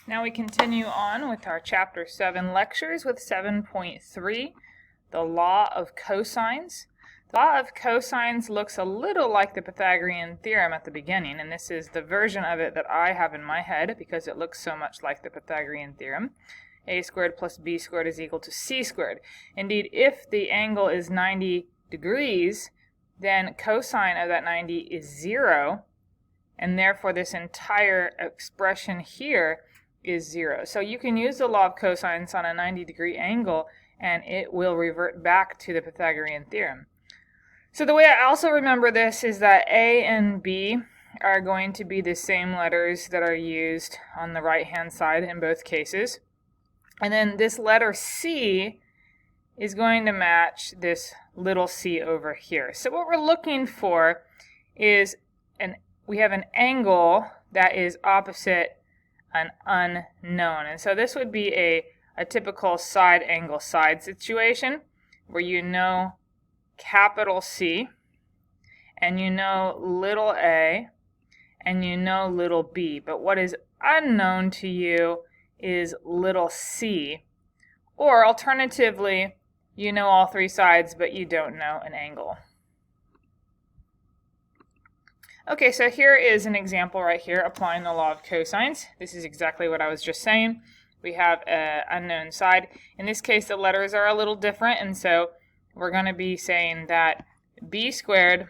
Now we continue on with our Chapter 7 lectures with 7.3, the law of cosines. The law of cosines looks a little like the Pythagorean theorem at the beginning, and this is the version of it that I have in my head because it looks so much like the Pythagorean theorem. A squared plus b squared is equal to c squared. Indeed, if the angle is 90 degrees, then cosine of that 90 is 0, and therefore this entire expression here is 0. So you can use the law of cosines on a 90-degree angle, and it will revert back to the Pythagorean theorem. So the way I also remember this is that A and B are going to be the same letters that are used on the right-hand side in both cases. And then this letter C is going to match this little c over here. So what we're looking for is we have an angle that is opposite an unknown. And so this would be a typical side angle side situation where you know capital C and you know little a and you know little b. But what is unknown to you is little c. Or alternatively, you know all three sides, but you don't know an angle. Okay, so here is an example right here applying the law of cosines. This is exactly what I was just saying. We have an unknown side. In this case, the letters are a little different, and so we're going to be saying that b squared,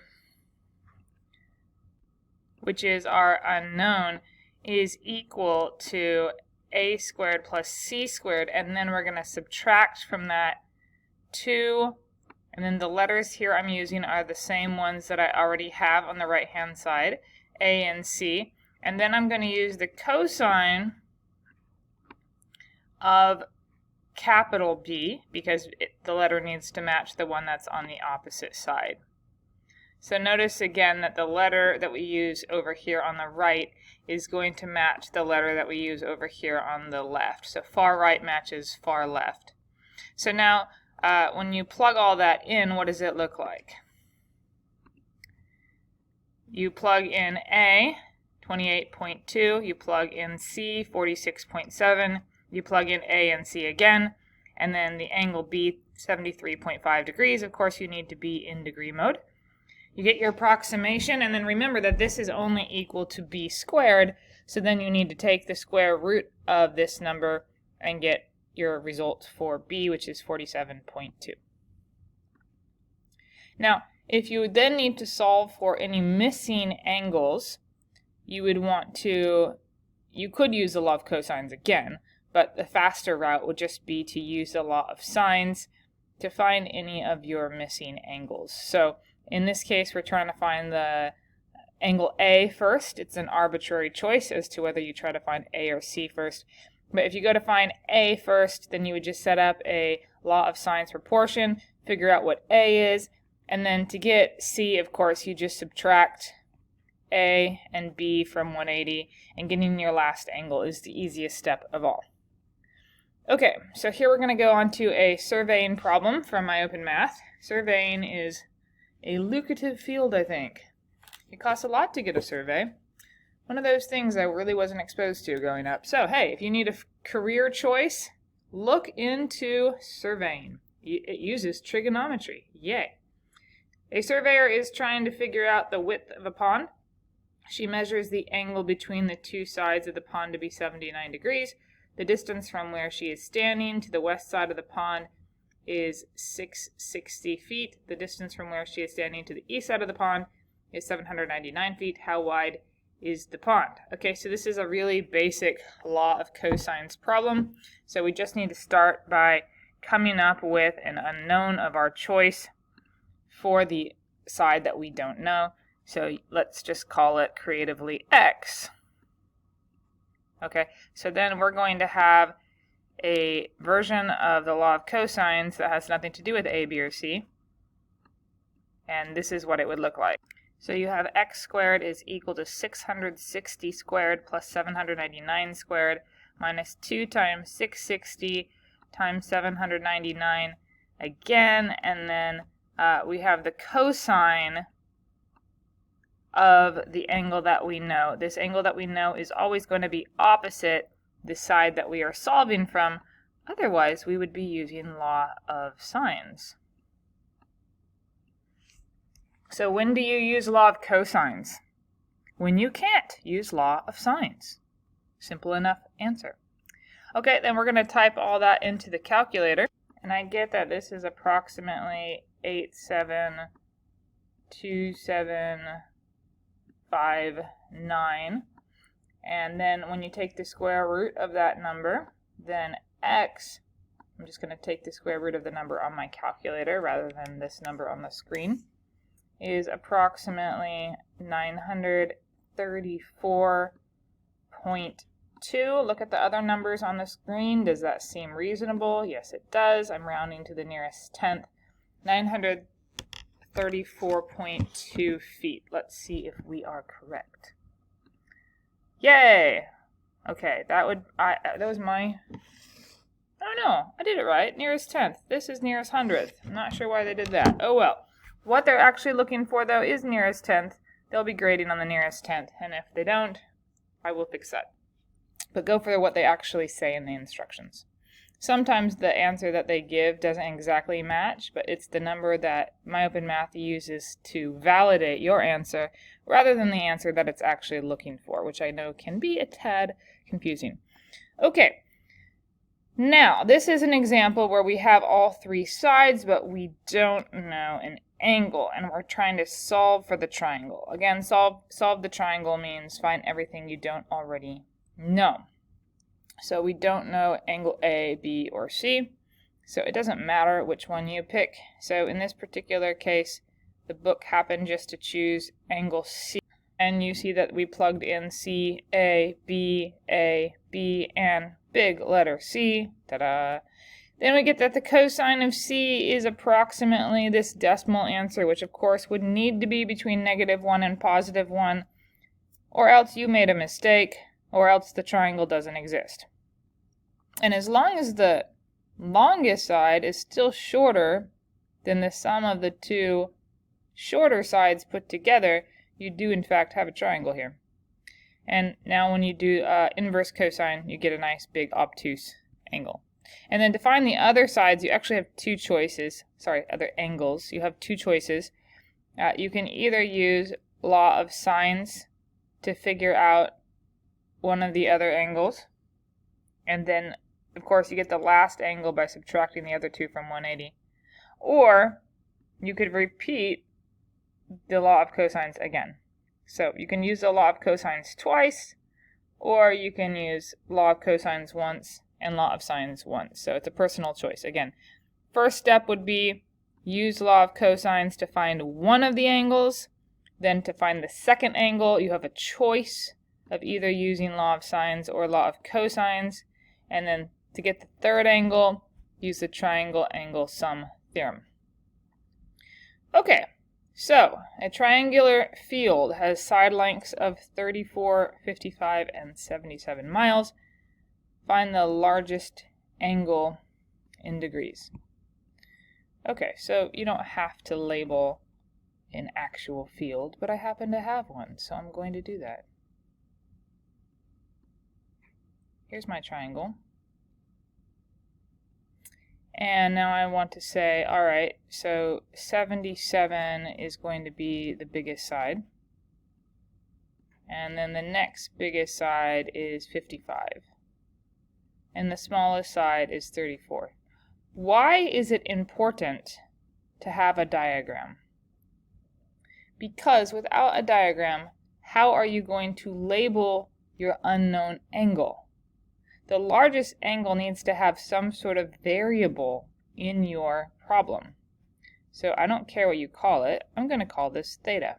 which is our unknown, is equal to a squared plus c squared, and then we're going to subtract from that 2, and then the letters here I'm using are the same ones that I already have on the right hand side, a and c, and then I'm going to use the cosine of capital B because the letter needs to match the one that's on the opposite side. So notice again that the letter that we use over here on the right is going to match the letter that we use over here on the left. So far right matches far left. So now when you plug all that in, what does it look like? You plug in A, 28.2, you plug in C, 46.7, you plug in A and C again, and then the angle B, 73.5 degrees. Of course, you need to be in degree mode. You get your approximation, and then remember that this is only equal to b squared, so then you need to take the square root of this number and get your result for b, which is 47.2. Now, if you then need to solve for any missing angles, you could use the law of cosines again, but the faster route would just be to use the law of sines to find any of your missing angles. So in this case, we're trying to find the angle A first. It's an arbitrary choice as to whether you try to find A or C first. But if you go to find A first, then you would just set up a law of sines proportion, figure out what A is, and then to get C, of course, you just subtract A and B from 180, and getting your last angle is the easiest step of all. Okay, so here we're going to go on to a surveying problem from my open math. Surveying is a lucrative field, I think. It costs a lot to get a survey. One of those things I really wasn't exposed to growing up. So, hey, if you need a career choice, look into surveying. It uses trigonometry. Yay. A surveyor is trying to figure out the width of a pond. She measures the angle between the two sides of the pond to be 79 degrees. The distance from where she is standing to the west side of the pond is 660 feet. The distance from where she is standing to the east side of the pond is 799 feet. How wide is the pond? Okay, so this is a really basic law of cosines problem. So we just need to start by coming up with an unknown of our choice for the side that we don't know. So let's just call it creatively x. Okay, so then we're going to have a version of the law of cosines that has nothing to do with A, B, or C. And this is what it would look like. So you have x squared is equal to 660 squared plus 799 squared minus 2 times 660 times 799 again. And then we have the cosine of the angle that we know. This angle that we know is always going to be opposite the side that we are solving from. Otherwise, we would be using law of sines. So when do you use law of cosines? When you can't use law of sines. Simple enough answer. Okay, then we're going to type all that into the calculator. And I get that this is approximately 872759. And then when you take the square root of that number, then x, I'm just going to take the square root of the number on my calculator rather than this number on the screen, is approximately 934.2. Look at the other numbers on the screen. Does that seem reasonable? Yes, it does. I'm rounding to the nearest tenth. 934.2 feet. Let's see if we are correct. Yay! Okay, that was my... Oh no, I did it right. Nearest tenth. This is nearest hundredth. I'm not sure why they did that. Oh well. What they're actually looking for, though, is nearest tenth. They'll be grading on the nearest tenth, and if they don't, I will fix that. But go for what they actually say in the instructions. Sometimes the answer that they give doesn't exactly match, but it's the number that MyOpenMath uses to validate your answer rather than the answer that it's actually looking for, which I know can be a tad confusing. Okay, now this is an example where we have all three sides, but we don't know an angle, and we're trying to solve for the triangle. Again, solve the triangle means find everything you don't already know. So we don't know angle A, B, or C, so it doesn't matter which one you pick. So in this particular case, the book happened just to choose angle C, and you see that we plugged in C, A, B, and big letter C. Ta-da! Then we get that the cosine of C is approximately this decimal answer, which of course would need to be between -1 and +1, or else you made a mistake, or else the triangle doesn't exist. And as long as the longest side is still shorter than the sum of the two shorter sides put together, you do in fact have a triangle here. And now when you do inverse cosine, you get a nice big obtuse angle. And then to find the other sides, you actually have two choices. Sorry, other angles. You have two choices. You can either use law of sines to figure out one of the other angles. And then, of course, you get the last angle by subtracting the other two from 180. Or you could repeat the law of cosines again. So you can use the law of cosines twice, or you can use law of cosines once and law of sines once. So it's a personal choice. Again, first step would be use law of cosines to find one of the angles. Then to find the second angle, you have a choice of either using law of sines or law of cosines. And then to get the third angle, use the triangle angle sum theorem. Okay, so a triangular field has side lengths of 34, 55, and 77 miles. Find the largest angle in degrees. Okay, so you don't have to label an actual field, but I happen to have one, so I'm going to do that. Here's my triangle. And now I want to say, all right, so 77 is going to be the biggest side. And then the next biggest side is 55. And the smallest side is 34. Why is it important to have a diagram? Because without a diagram, how are you going to label your unknown angle? The largest angle needs to have some sort of variable in your problem. So I don't care what you call it. I'm going to call this theta.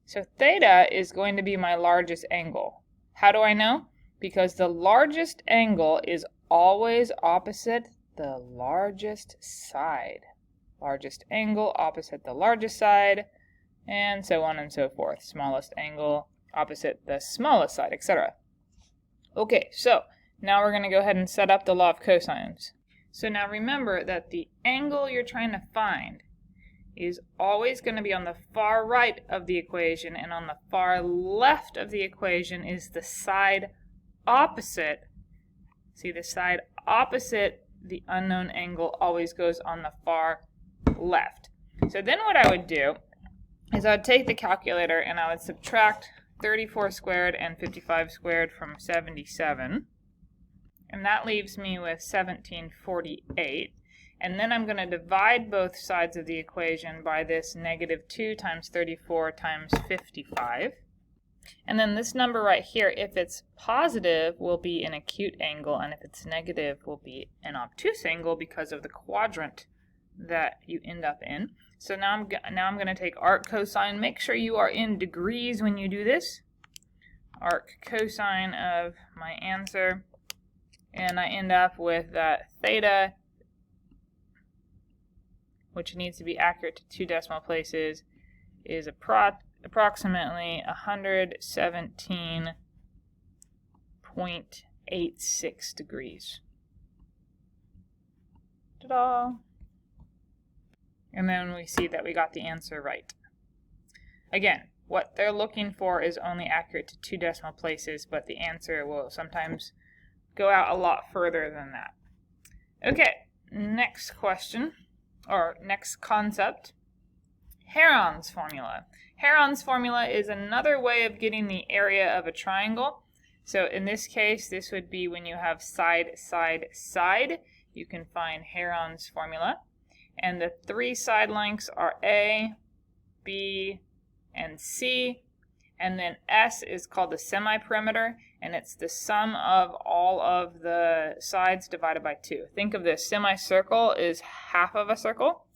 So theta is going to be my largest angle. How do I know? Because the largest angle is always opposite the largest side. Largest angle opposite the largest side, and so on and so forth. Smallest angle opposite the smallest side, etc. Okay, so now we're going to go ahead and set up the law of cosines. So now remember that the angle you're trying to find is always going to be on the far right of the equation, and on the far left of the equation is the side opposite, see the side opposite the unknown angle always goes on the far left. So then what I would do is I would take the calculator and I would subtract 34 squared and 55 squared from 77. And that leaves me with 1748. And then I'm going to divide both sides of the equation by this -2 times 34 times 55. And then this number right here, if it's positive, will be an acute angle, and if it's negative, will be an obtuse angle because of the quadrant that you end up in. So now I'm going to take arc cosine. Make sure you are in degrees when you do this. Arc cosine of my answer. And I end up with that theta, which needs to be accurate to 2 decimal places, is approximately 117.86 degrees. Ta-da! And then we see that we got the answer right. Again, what they're looking for is only accurate to 2 decimal places, but the answer will sometimes go out a lot further than that. Okay, next question, or next concept. Heron's formula. Heron's formula is another way of getting the area of a triangle. So in this case, this would be when you have side, side, side. You can find Heron's formula. And the 3 side lengths are A, B, and C. And then S is called the semi-perimeter, and it's the sum of all of the sides divided by 2. Think of this. Semicircle is half of a circle.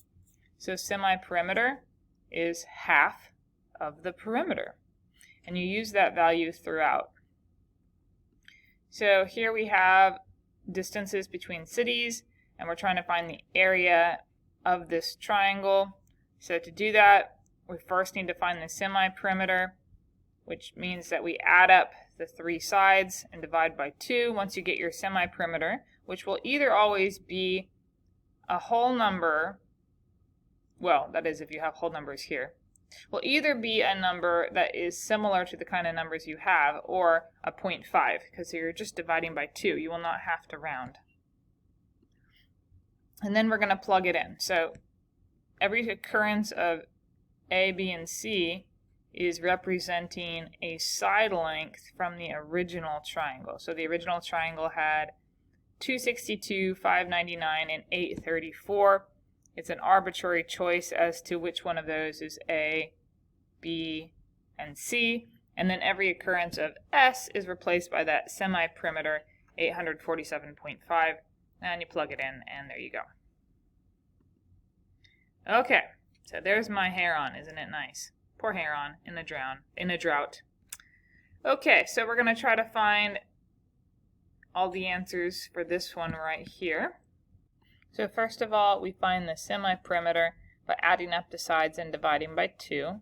So semi-perimeter is half of the perimeter. And you use that value throughout. So here we have distances between cities, and we're trying to find the area of this triangle. So to do that, we first need to find the semi-perimeter, which means that we add up the 3 sides and divide by 2 once you get your semi-perimeter, which will either always be a whole number, well, that is if you have whole numbers here, will either be a number that is similar to the kind of numbers you have, or a 0.5, because you're just dividing by 2. You will not have to round. And then we're going to plug it in. So every occurrence of A, B, and C is representing a side length from the original triangle. So the original triangle had 262, 599, and 834. It's an arbitrary choice as to which one of those is A, B, and C. And then every occurrence of S is replaced by that semi-perimeter, 847.5. And you plug it in, and there you go. Okay, so there's my Heron. Isn't it nice? Poor Heron in a drought. Okay, so we're going to try to find all the answers for this one right here. So first of all, we find the semi-perimeter by adding up the sides and dividing by 2.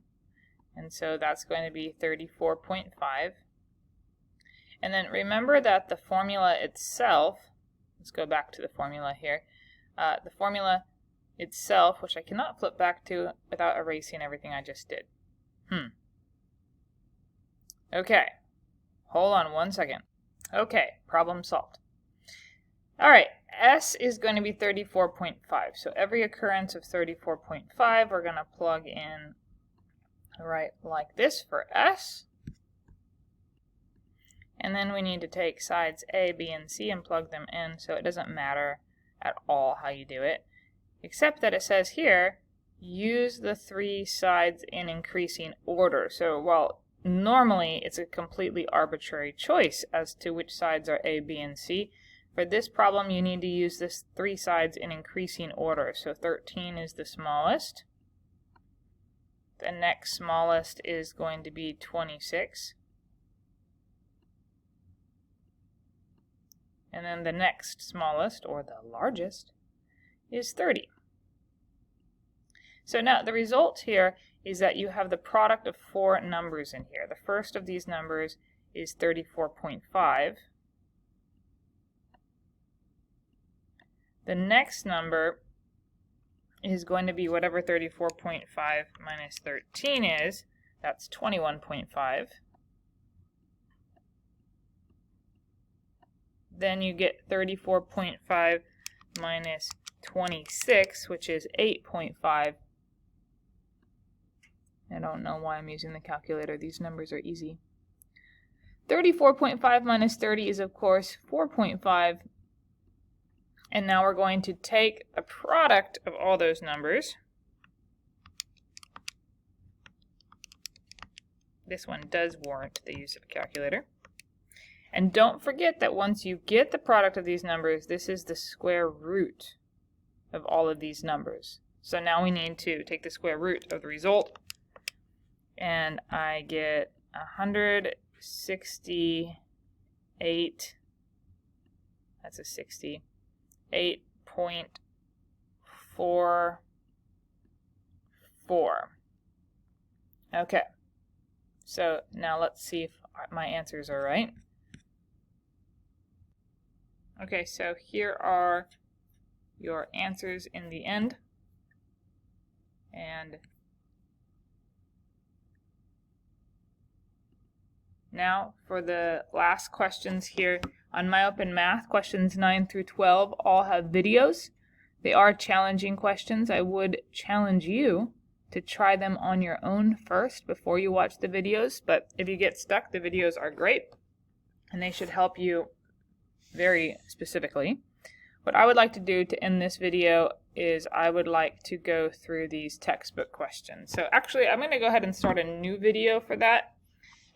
And so that's going to be 34.5. And then remember that the formula itself, let's go back to the formula here. The formula itself, which I cannot flip back to without erasing everything I just did. Okay, hold on one second. Okay, problem solved. All right, S is going to be 34.5. So every occurrence of 34.5, we're going to plug in right like this for S. And then we need to take sides A, B, and C and plug them in, so it doesn't matter at all how you do it. Except that it says here, use the 3 sides in increasing order. So while normally it's a completely arbitrary choice as to which sides are A, B, and C, for this problem you need to use this 3 sides in increasing order. So 13 is the smallest. The next smallest is going to be 26. And then the next smallest, or the largest, is 30. So now the result here is that you have the product of 4 numbers in here. The first of these numbers is 34.5. The next number is going to be whatever 34.5 minus 13 is. That's 21.5. then you get 34.5 minus 26, which is 8.5. I don't know why I'm using the calculator. These numbers are easy. 34.5 minus 30 is, of course, 4.5. And now we're going to take the product of all those numbers. This one does warrant the use of a calculator. And don't forget that once you get the product of these numbers, this is the square root of all of these numbers. So now we need to take the square root of the result. And I get 168, that's a 60, 8.44. Okay, so now let's see if my answers are right. Okay, so here are your answers in the end. And now for the last questions here on My Open Math, questions 9 through 12 all have videos. They are challenging questions. I would challenge you to try them on your own first before you watch the videos, but if you get stuck, the videos are great and they should help you very specifically. What I would like to do to end this video is I would like to go through these textbook questions. So actually, I'm going to go ahead and start a new video for that.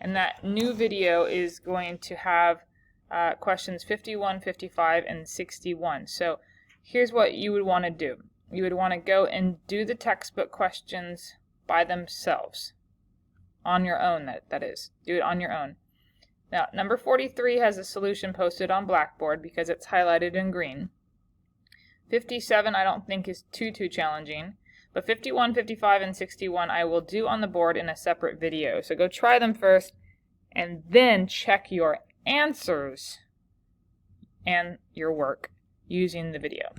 And that new video is going to have questions 51, 55, and 61. So here's what you would want to do. You would want to go and do the textbook questions by themselves. On your own, that is. Do it on your own. Now, number 43 has a solution posted on Blackboard because it's highlighted in green. 57 I don't think is too challenging. But 51, 55, and 61 I will do on the board in a separate video. So go try them first and then check your answers and your work using the video.